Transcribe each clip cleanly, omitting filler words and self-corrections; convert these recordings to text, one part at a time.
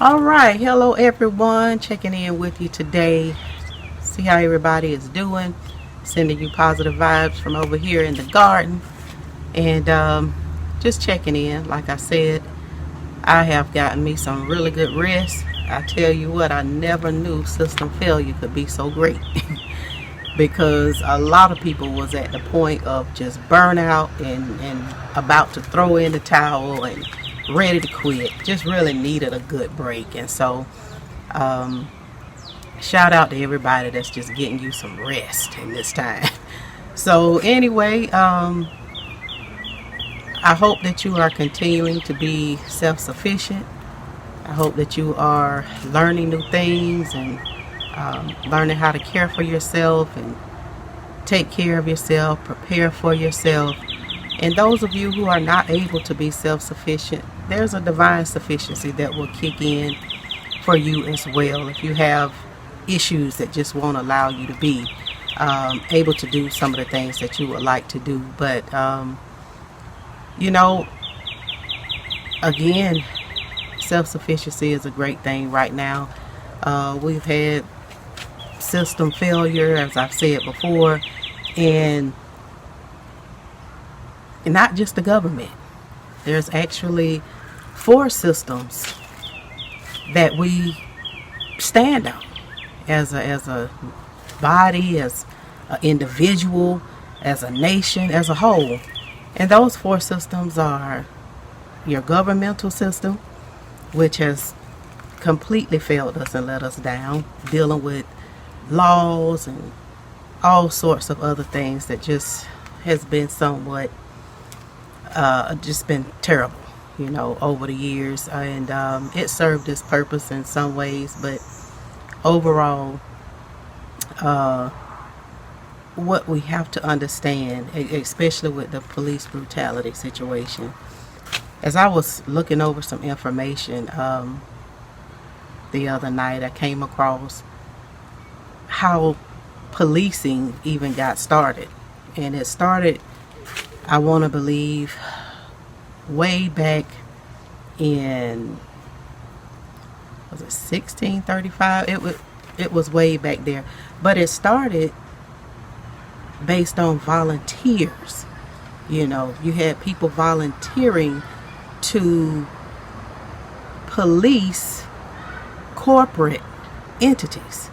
All right, hello everyone. Checking in with you today. See how everybody is doing. Sending you positive vibes from over here in the garden, and just checking in. Like I said, I have gotten me some really good rest. I tell you what, I never knew system failure could be so great because a lot of people was at the point of just burnout and about to throw in the towel and ready to quit. Just really needed a good break, and so um, shout out to everybody that's just getting you some rest in this time. So anyway, I hope that you are continuing to be self-sufficient. I hope that you are learning new things and learning how to care for yourself and take care of yourself, prepare for yourself. And those of you who are not able to be self-sufficient, there's a divine sufficiency that will kick in for you as well. If you have issues that just won't allow you to be able to do some of the things that you would like to do. But, you know, again, self-sufficiency is a great thing right now. We've had system failure, as I've said before, and not just the government. There's actually 4 systems that we stand on as a body, as an individual, as a nation, as a whole. And those 4 systems are your governmental system, which has completely failed us and let us down, dealing with laws and all sorts of other things that just has been somewhat just been terrible, over the years. And it served its purpose in some ways, but overall, what we have to understand, especially with the police brutality situation, as I was looking over some information the other night, I came across how policing even got started. And it started, I want to believe, way back in, was it 1635? It was way back there. But it started based on volunteers. You had people volunteering to police corporate entities.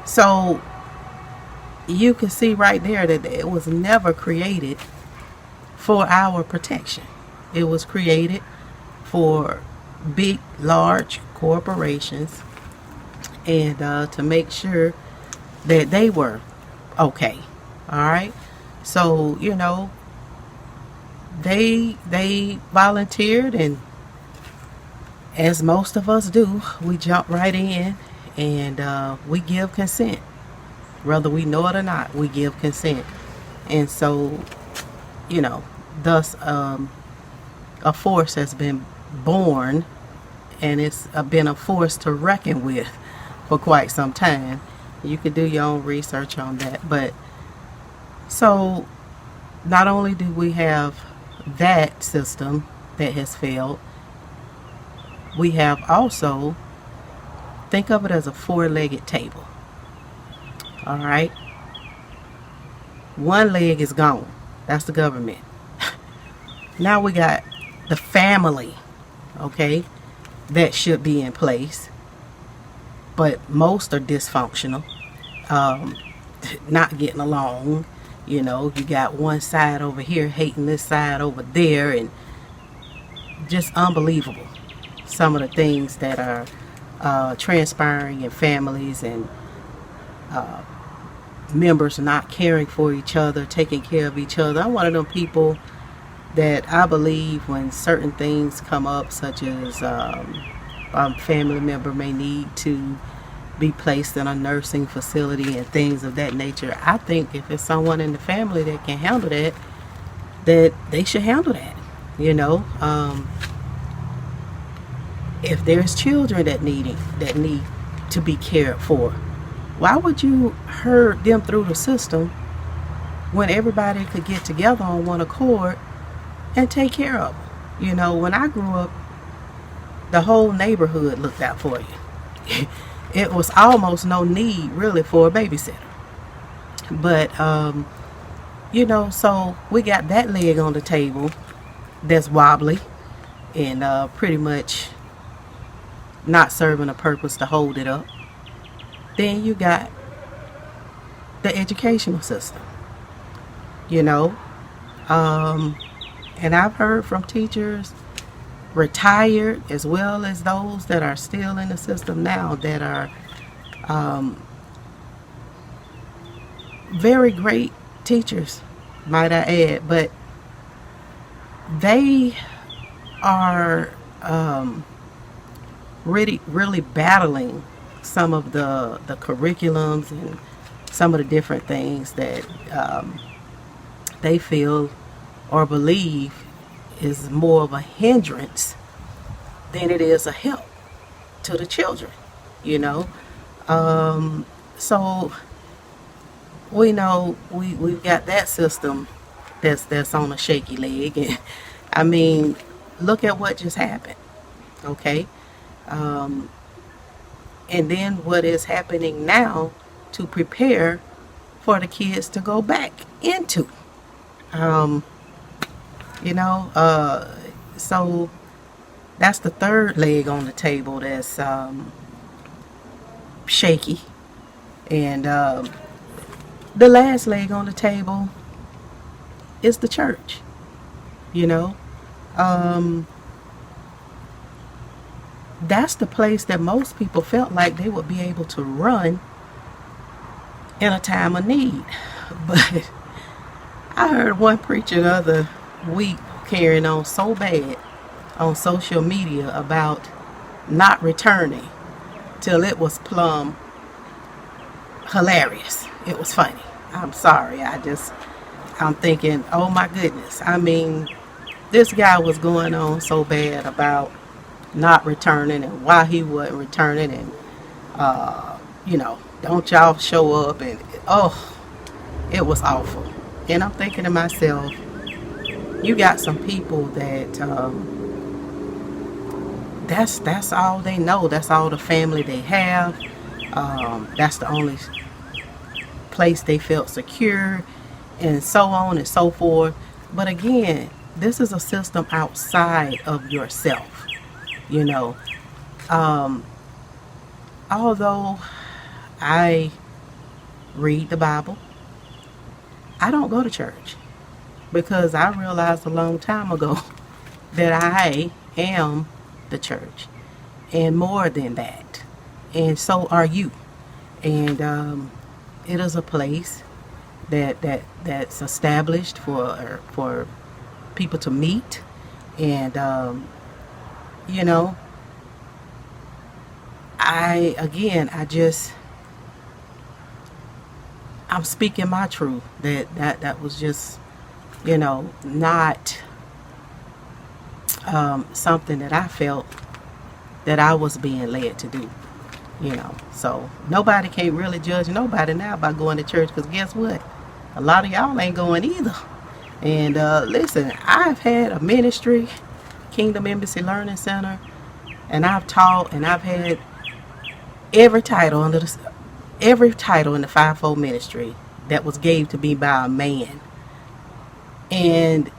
So you can see right there that it was never created for our protection. It was created for big, large corporations and to make sure that they were okay. All right. So, they volunteered, and as most of us do, we jump right in and we give consent. Whether we know it or not, we give consent. And so, thus a force has been born, and it's been a force to reckon with for quite some time. You could do your own research on that. But so not only do we have that system that has failed, we have also, think of it as a 4-legged table. All right. One leg is gone. That's the government. Now we got the family, okay, that should be in place. But most are dysfunctional, not getting along. You got one side over here hating this side over there, and just unbelievable. Some of the things that are transpiring in families, and members not caring for each other, taking care of each other. I'm one of them people that I believe when certain things come up, such as a family member may need to be placed in a nursing facility and things of that nature, I think if it's someone in the family that can handle that, that they should handle that. If there's children that need to be cared for, why would you herd them through the system when everybody could get together on one accord and take care of them? When I grew up, the whole neighborhood looked out for you. It was almost no need really for a babysitter. But so we got that leg on the table that's wobbly and pretty much not serving a purpose to hold it up. Then you got the educational system, you know. And I've heard from teachers retired as well as those that are still in the system now that are very great teachers, might I add, but they are really battling some of the curriculums and some of the different things that they feel or believe is more of a hindrance than it is a help to the children, you know. So we know we've got that system that's on a shaky leg. And I mean, look at what just happened, okay? And then what is happening now to prepare for the kids to go back into. So that's the third leg on the table that's shaky. And the last leg on the table is the church, you know. That's the place that most people felt like they would be able to run in a time of need. But I heard one preacher the other week carrying on so bad on social media about not returning till it was plumb hilarious. It was funny. I'm sorry. I'm thinking, oh my goodness. I mean, this guy was going on so bad about not returning and why he wasn't returning and, don't y'all show up and, it was awful. And I'm thinking to myself, you got some people that that's all they know. That's all the family they have. That's the only place they felt secure, and so on and so forth. But again, this is a system outside of yourself, you know. Although I read the Bible, I don't go to church because I realized a long time ago that I am the church and more than that, and so are you. And it is a place that's established for people to meet, and I'm speaking my truth. That was just, not something that I felt that I was being led to do. So nobody can really judge nobody now by going to church, because guess what? A lot of y'all ain't going either. And listen, I've had a ministry, Kingdom Embassy Learning Center, and I've taught, and I've had every title in the fivefold ministry that was gave to me by a man. And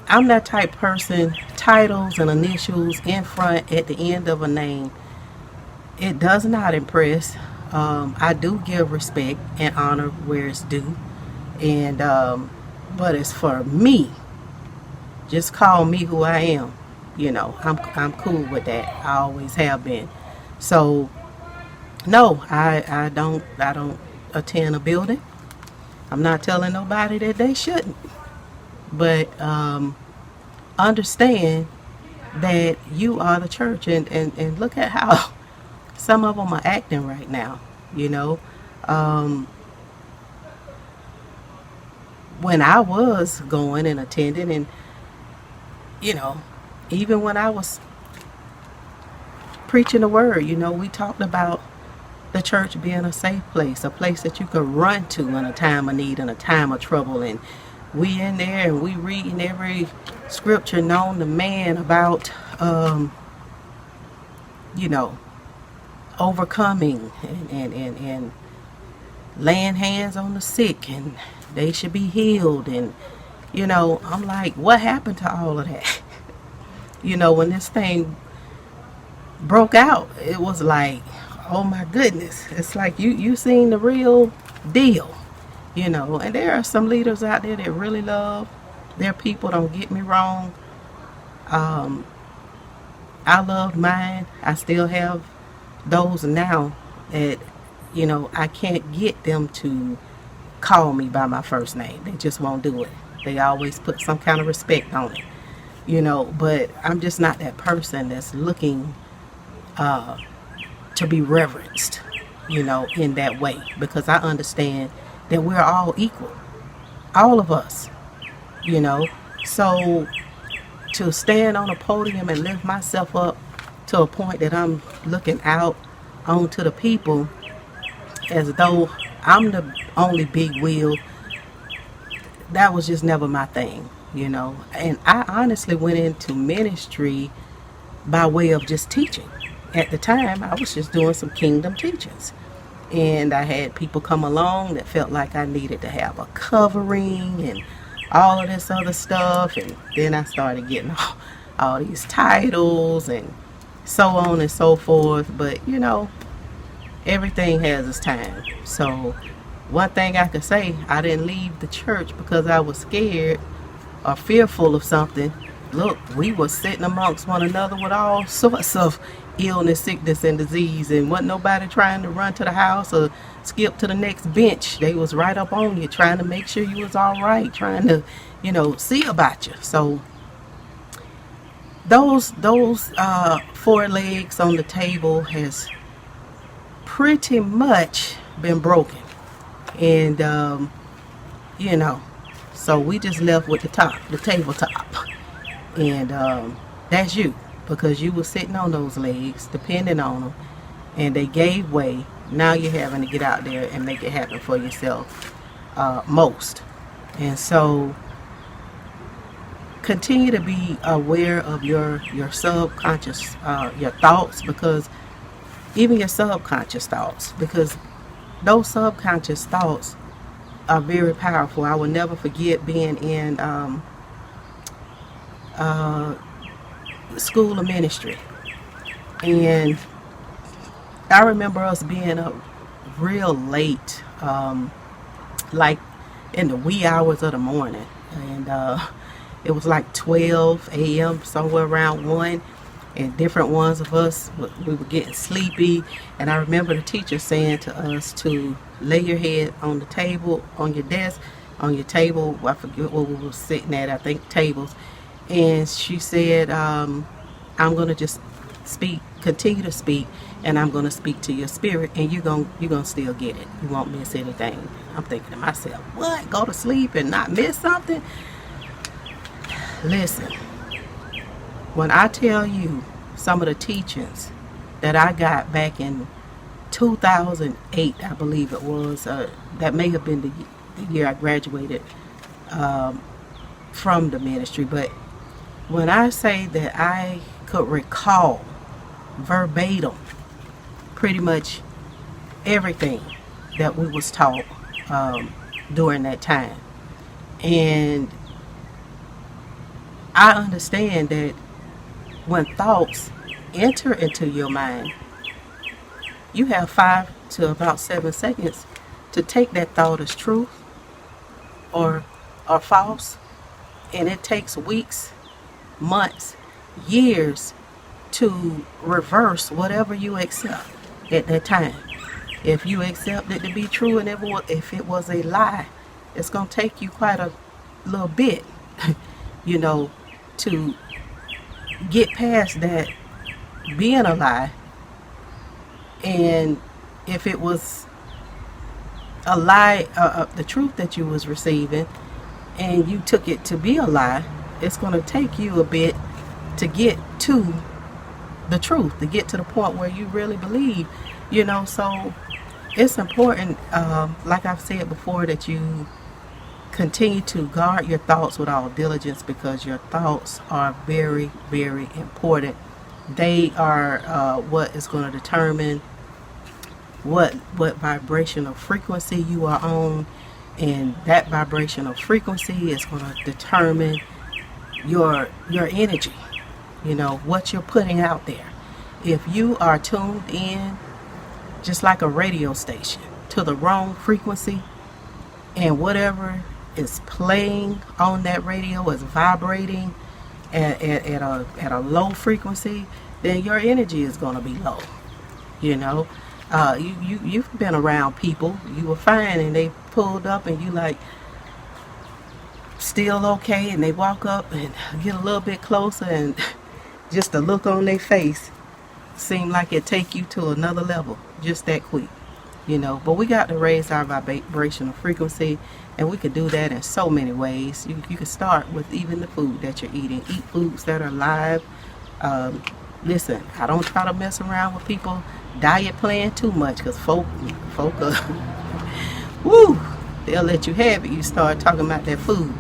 I'm that type person, titles and initials in front at the end of a name, it does not impress. I do give respect and honor where it's due. And but as for me, just call me who I am. I'm cool with that. I always have been. So no, I don't attend a building. I'm not telling nobody that they shouldn't. But understand that you are the church, and look at how some of them are acting right now. When I was going and attending, and even when I was preaching the word, we talked about the church being a safe place, a place that you could run to in a time of need and a time of trouble. And we in there and we reading every scripture known to man about you know, overcoming and laying hands on the sick and they should be healed. And, I'm like, what happened to all of that? When this thing broke out, it was like, oh my goodness, it's like you seen the real deal. And there are some leaders out there that really love their people, don't get me wrong. I loved mine. I still have those now that I can't get them to call me by my first name. They just won't do it. They always put some kind of respect on it. But I'm just not that person that's looking to be reverenced, in that way, because I understand that we're all equal, all of us, so to stand on a podium and lift myself up to a point that I'm looking out onto the people as though I'm the only big wheel, that was just never my thing, and I honestly went into ministry by way of just teaching. At the time, I was just doing some kingdom teachings. And I had people come along that felt like I needed to have a covering and all of this other stuff. And then I started getting all these titles and so on and so forth. But, everything has its time. So one thing I could say, I didn't leave the church because I was scared or fearful of something. Look, we were sitting amongst one another with all sorts of illness, sickness, and disease, and wasn't nobody trying to run to the house or skip to the next bench. They was right up on you, trying to make sure you was all right, trying to, see about you. So those four legs on the table has pretty much been broken, and so we just left with the tabletop. And that's you, because you were sitting on those legs, depending on them, and they gave way. Now you're having to get out there and make it happen for yourself, most. And so continue to be aware of your subconscious, your thoughts, because even your subconscious thoughts, because those subconscious thoughts are very powerful. I will never forget being in school of ministry, and I remember us being up real late, like in the wee hours of the morning, and it was like 12 a.m. somewhere around 1, and different ones of us, we were getting sleepy. And I remember the teacher saying to us to lay your head on the table, on your desk, on your table. I forget what we were sitting at, I think tables. And she said, I'm going to just continue to speak, and I'm going to speak to your spirit, and you're gonna still get it. You won't miss anything. I'm thinking to myself, what? Go to sleep and not miss something? Listen, when I tell you some of the teachings that I got back in 2008, I believe it was, that may have been the year I graduated from the ministry, but when I say that I could recall verbatim pretty much everything that we was taught during that time. And I understand that when thoughts enter into your mind, you have 5 to about 7 seconds to take that thought as truth or false, and it takes weeks, months, years to reverse whatever you accept at that time. If you accept it to be true, and if it was a lie, it's going to take you quite a little bit, to get past that being a lie. And if it was a lie, the truth that you was receiving, and you took it to be a lie, it's going to take you a bit to get to the truth, to get to the point where you really believe, so it's important, like I've said before, that you continue to guard your thoughts with all diligence, because your thoughts are very, very important They are what is going to determine what vibrational frequency you are on, and that vibrational frequency is going to determine your energy, what you're putting out there. If you are tuned in just like a radio station to the wrong frequency, and whatever is playing on that radio is vibrating at a low frequency, then your energy is going to be low. you know you've been around people you were fine, and they pulled up and you like still okay, and they walk up and get a little bit closer, and just the look on their face seem like it take you to another level just that quick. But we got to raise our vibrational frequency, and we could do that in so many ways. You could start with even the food that you're eating. Eat foods that are live. Listen, I don't try to mess around with people diet plan too much, because folk woo, they'll let you have it. You start talking about that food.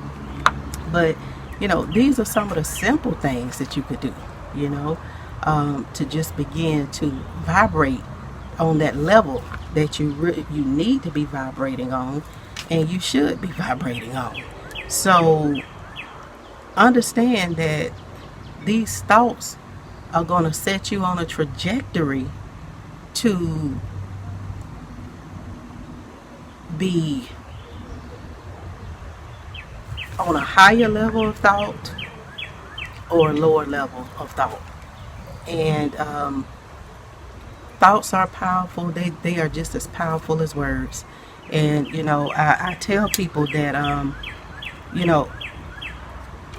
But these are some of the simple things that you could do, to just begin to vibrate on that level that you need to be vibrating on, and you should be vibrating on. So understand that these thoughts are going to set you on a trajectory to be on a higher level of thought or a lower level of thought. And thoughts are powerful. They are just as powerful as words. And I tell people that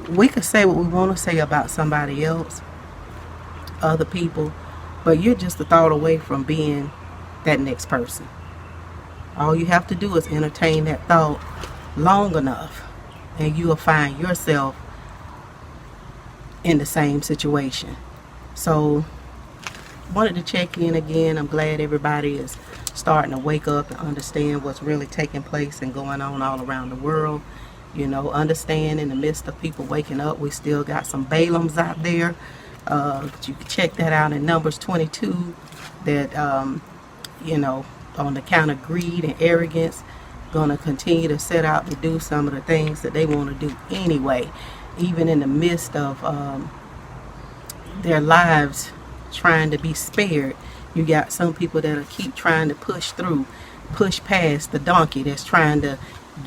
we could say what we want to say about somebody else, other people, but you're just a thought away from being that next person. All you have to do is entertain that thought long enough, and you will find yourself in the same situation. So wanted to check in again. I'm glad everybody is starting to wake up and understand what's really taking place and going on all around the world. Understand in the midst of people waking up, we still got some Balaams out there. You can check that out in Numbers 22, that on the count of greed and arrogance, going to continue to set out to do some of the things that they want to do anyway, even in the midst of their lives trying to be spared. You got some people that'll keep trying to push past the donkey that's trying to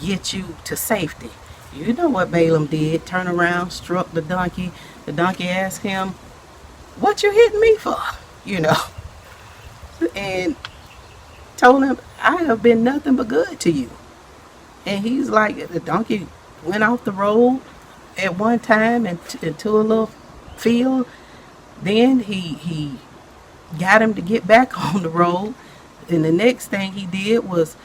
get you to safety. You know what Balaam did? Turn around, struck the donkey. The donkey asked him, "What you hitting me for?" And told him, "I have been nothing but good to you." And he's like, the donkey went off the road at one time into a little field. Then he got him to get back on the road. And the next thing he did was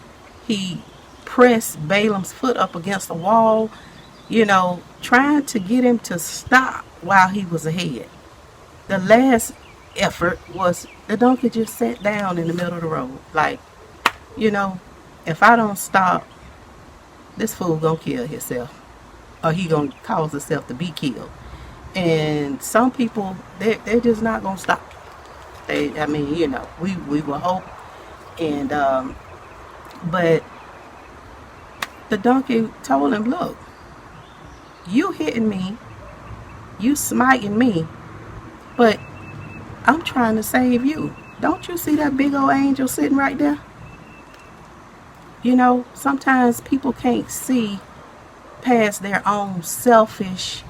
he pressed Balaam's foot up against the wall, trying to get him to stop while he was ahead. The last effort was the donkey just sat down in the middle of the road. Like, if I don't stop, this fool gonna kill himself, or he gonna cause himself to be killed. And some people, they're just not gonna stop. We will hope. And but the donkey told him, "Look, you hitting me, you smiting me, but I'm trying to save you. Don't you see that big old angel sitting right there?" Sometimes people can't see past their own selfish,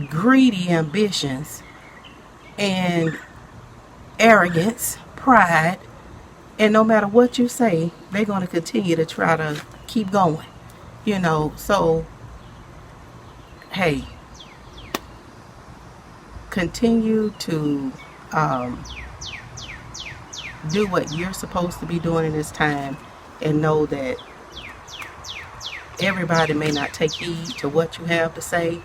greedy ambitions and arrogance, pride, and no matter what you say, they're going to continue to try to keep going. So hey, continue to do what you're supposed to be doing in this time, and know that everybody may not take heed to what you have to say.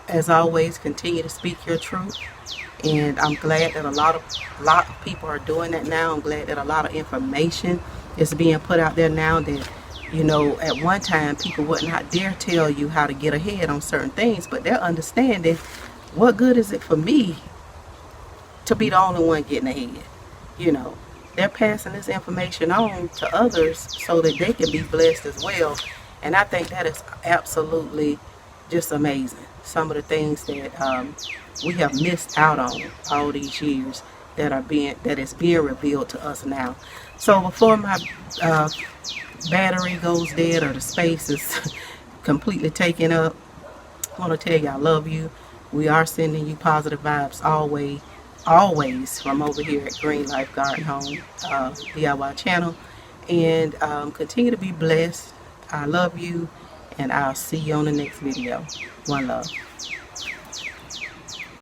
As always, continue to speak your truth. And I'm glad that a lot of people are doing that now. I'm glad that a lot of information is being put out there now that, at one time people would not dare tell you how to get ahead on certain things, but they're understanding what good is it for me to be the only one getting ahead? You know, they're passing this information on to others so that they can be blessed as well. And I think that is absolutely just amazing. Some of the things that we have missed out on all these years that is being revealed to us now. So before my battery goes dead or the space is completely taken up, I want to tell you I love you. We are sending you positive vibes always from over here at Green Life Garden Home DIY channel. And continue to be blessed. I love you, and I'll see you on the next video. One love.